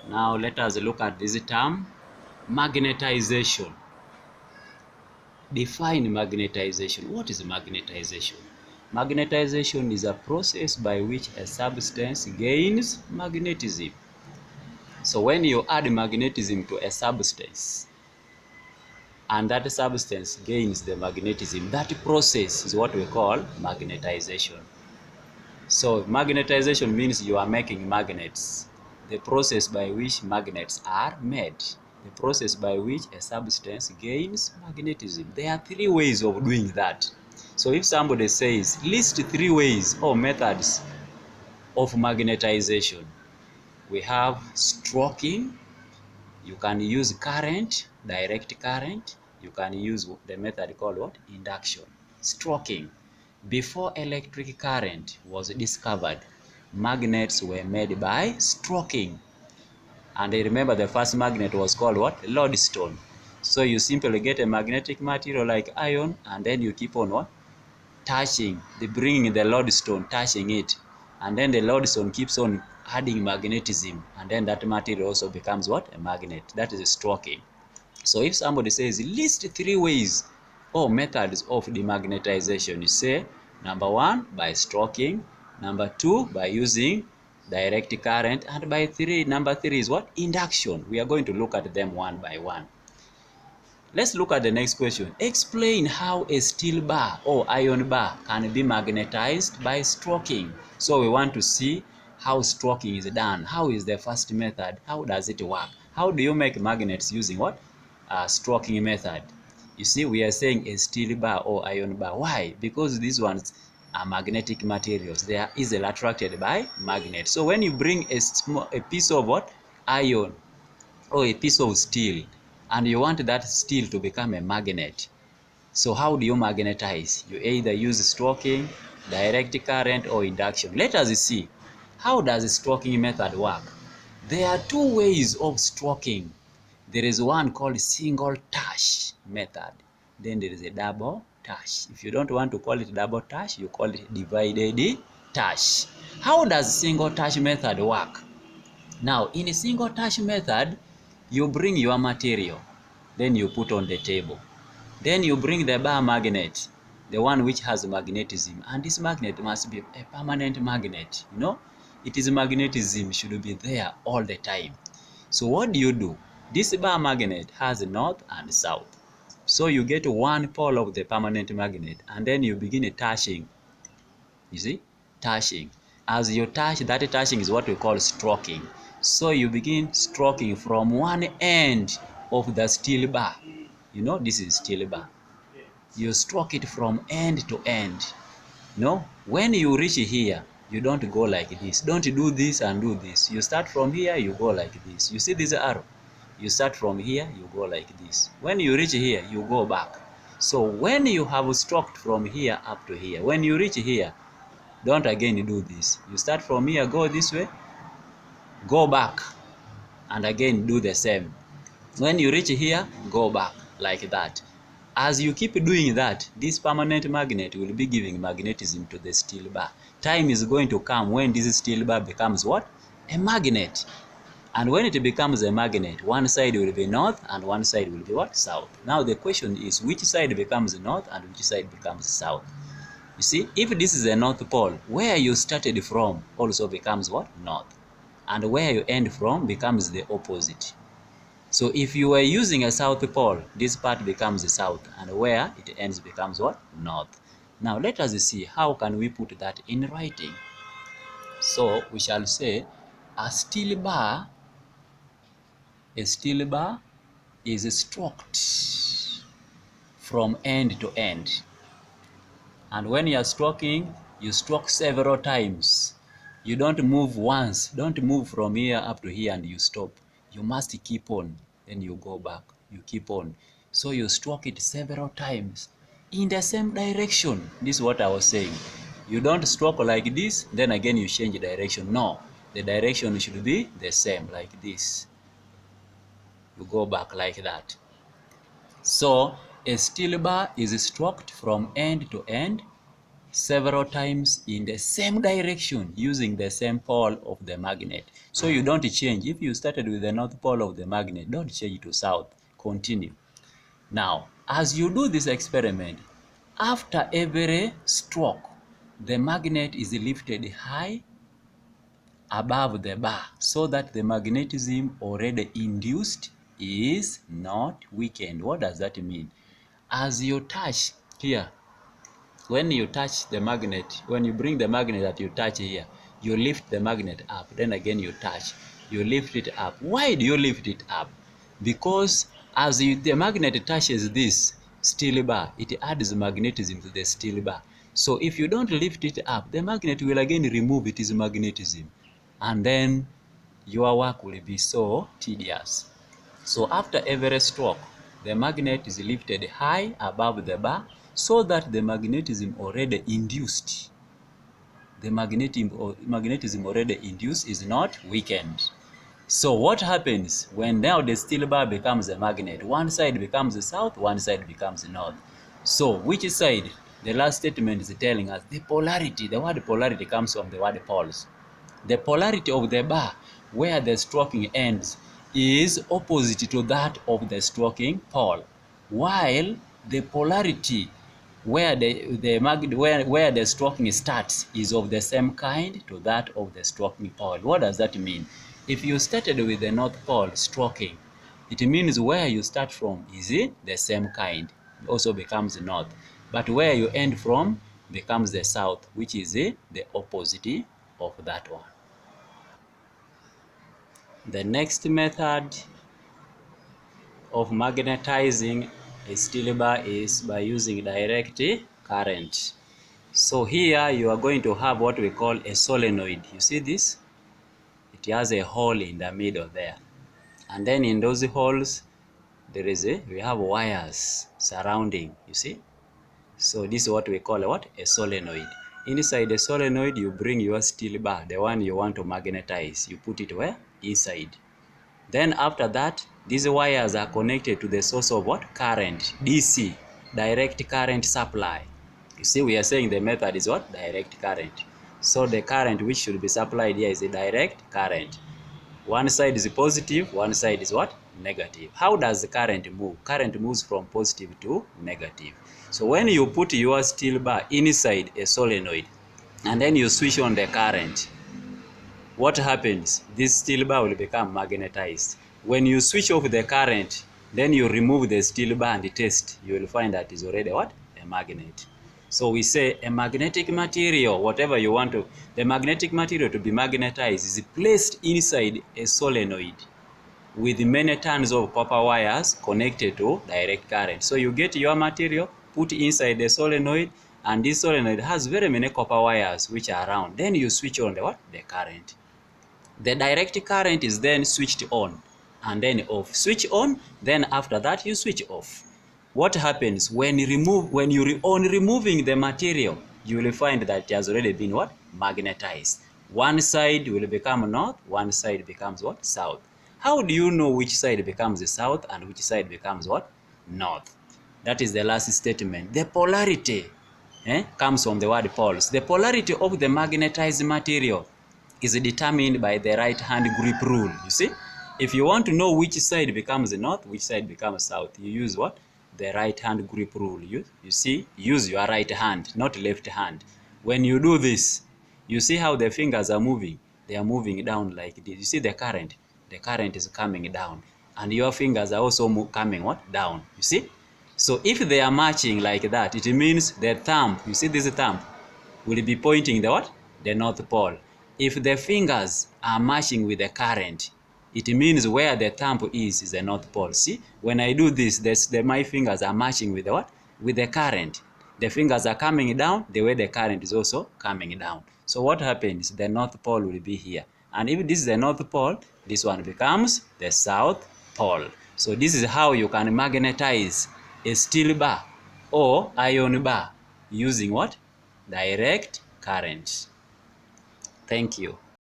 Now let us look at this term, magnetization. Define magnetization. What is magnetization? Magnetization is a process by which a substance gains magnetism. So when you add magnetism to a substance and that substance gains the magnetism, that process is what we call magnetization. So magnetization means you are making magnets. The process by which magnets are made. The process by which a substance gains magnetism. There are three ways of doing that. So if somebody says, list three ways or methods of magnetization. We have stroking. You can use current, direct current. You can use the method called what? Induction. Stroking. Before electric current was discovered, magnets were made by stroking. And I remember the first magnet was called what? Lodestone. So you simply get a magnetic material like iron and then you keep on what? Touching, bringing the lodestone, touching it. And then the lodestone keeps on adding magnetism. And then that material also becomes what? A magnet. That is stroking. So if somebody says, list three ways or methods of demagnetization, you say, number one, by stroking, number two, by using direct current, and number three is what? Induction. We are going to look at them one by one. Let's look at the next question. Explain how a steel bar or iron bar can be magnetized by stroking. So we want to see how stroking is done. How is the first method? How does it work? How do you make magnets using what? Stroking method. You see, we are saying a steel bar or iron bar. Why? Because these ones are magnetic materials. They are easily attracted by magnets. So when you bring a piece of what? Iron or a piece of steel, and you want that steel to become a magnet. So how do you magnetize? You either use stroking, direct current, or induction. Let us see. How does the stroking method work? There are two ways of stroking. There is one called single touch method. Then there is a double touch. If you don't want to call it double touch, you call it divided touch. How does single touch method work? Now, in a single touch method, you bring your material, then you put on the table. Then you bring the bar magnet, the one which has magnetism. And this magnet must be a permanent magnet, you know. It is magnetism should be there all the time. So what do? This bar magnet has north and south. So you get one pole of the permanent magnet and then you begin touching. You see? Touching. As you touch, that touching is what we call stroking. So you begin stroking from one end of the steel bar. You know, this is steel bar. You stroke it from end to end. No, when you reach here, you don't go like this. Don't do this and do this. You start from here, you go like this. You see this arrow? You start from here, you go like this. When you reach here, you go back. So when you have stroked from here up to here, when you reach here, don't again do this. You start from here, go this way, go back, and again do the same. When you reach here, go back, like that. As you keep doing that, this permanent magnet will be giving magnetism to the steel bar. Time is going to come when this steel bar becomes what? A magnet. And when it becomes a magnet, one side will be north and one side will be what? South. Now the question is, which side becomes north and which side becomes south? You see, if this is a north pole, where you started from also becomes what? North. And where you end from becomes the opposite. So if you were using a south pole, this part becomes the south, and where it ends becomes what? North. Now let us see how can we put that in writing. So we shall say a steel bar is stroked from end to end. And when you are stroking, you stroke several times. You don't move once. Don't move from here up to here and you stop. You must keep on. Then you go back. You keep on. So you stroke it several times in the same direction. This is what I was saying. You don't stroke like this, then again you change direction. No, the direction should be the same, like this. You go back like that. So a steel bar is stroked from end to end several times in the same direction using the same pole of the magnet. So you don't change. If you started with the north pole of the magnet, don't change to south. Continue. Now, as you do this experiment, after every stroke, the magnet is lifted high above the bar so that the magnetism already induced is not weakened. What does that mean? As you touch here, when you touch the magnet, when you bring the magnet that you touch here, you lift the magnet up, then again you touch, you lift it up. Why do you lift it up? Because as the magnet touches this steel bar, it adds magnetism to the steel bar. So if you don't lift it up, the magnet will again remove its magnetism, and then your work will be so tedious. So after every stroke, the magnet is lifted high above the bar so that the magnetism already induced, the magnetism already induced is not weakened. So what happens when now the steel bar becomes a magnet? One side becomes south, one side becomes north. So which side? The last statement is telling us the polarity. The word polarity comes from the word poles. The polarity of the bar where the stroking ends is opposite to that of the stroking pole, while the polarity where the stroking starts is of the same kind to that of the stroking pole. What does that mean? If you started with the north pole stroking, it means where you start from is the same kind, also becomes north, but where you end from becomes the south, which is the opposite of that one. The next method of magnetizing a steel bar is by using direct current. So here you are going to have what we call a solenoid. You see this? It has a hole in the middle there. And then in those holes, we have wires surrounding, you see? So this is what we call a solenoid. Inside the solenoid, you bring your steel bar, the one you want to magnetize. You put it where? Inside. Then after that, these wires are connected to the source of what? Current, DC, direct current supply. You see, we are saying the method is what? Direct current. So the current which should be supplied here is a direct current. One side is positive, one side is what? Negative. How does the current move? Current moves from positive to negative. So when you put your steel bar inside a solenoid and then you switch on the current, what happens? This steel bar will become magnetized. When you switch off the current, then you remove the steel bar and test, you will find that it's already what? A magnet. So we say a magnetic material, whatever you want to, the magnetic material to be magnetized is placed inside a solenoid with many tons of copper wires connected to direct current. So you get your material, put inside the solenoid, and this solenoid has very many copper wires which are around. Then you switch on the what? The current. The direct current is then switched on and then off. Switch on, then after that you switch off. What happens when you removing the material, you will find that it has already been what? Magnetized. One side will become north, one side becomes what? South. How do you know which side becomes south and which side becomes what? North. That is the last statement. The polarity comes from the word poles. The polarity of the magnetized material is determined by the right hand grip rule. You see, if you want to know which side becomes north, which side becomes south, you use what? The right hand grip rule. You see, use your right hand, not left hand. When you do this, you see how the fingers are moving. They are moving down like this. You see the current is coming down, and your fingers are also coming what? Down. You see, so if they are matching like that, it means the thumb, you see this thumb, will be pointing the what? The north pole. If the fingers are matching with the current, it means where the thumb is the north pole. See, when I do this, my fingers are matching with the what? With the current. The fingers are coming down the way the current is also coming down. So what happens? The north pole will be here. And if this is the north pole, this one becomes the south pole. So this is how you can magnetize a steel bar or iron bar using what? Direct current. Thank you.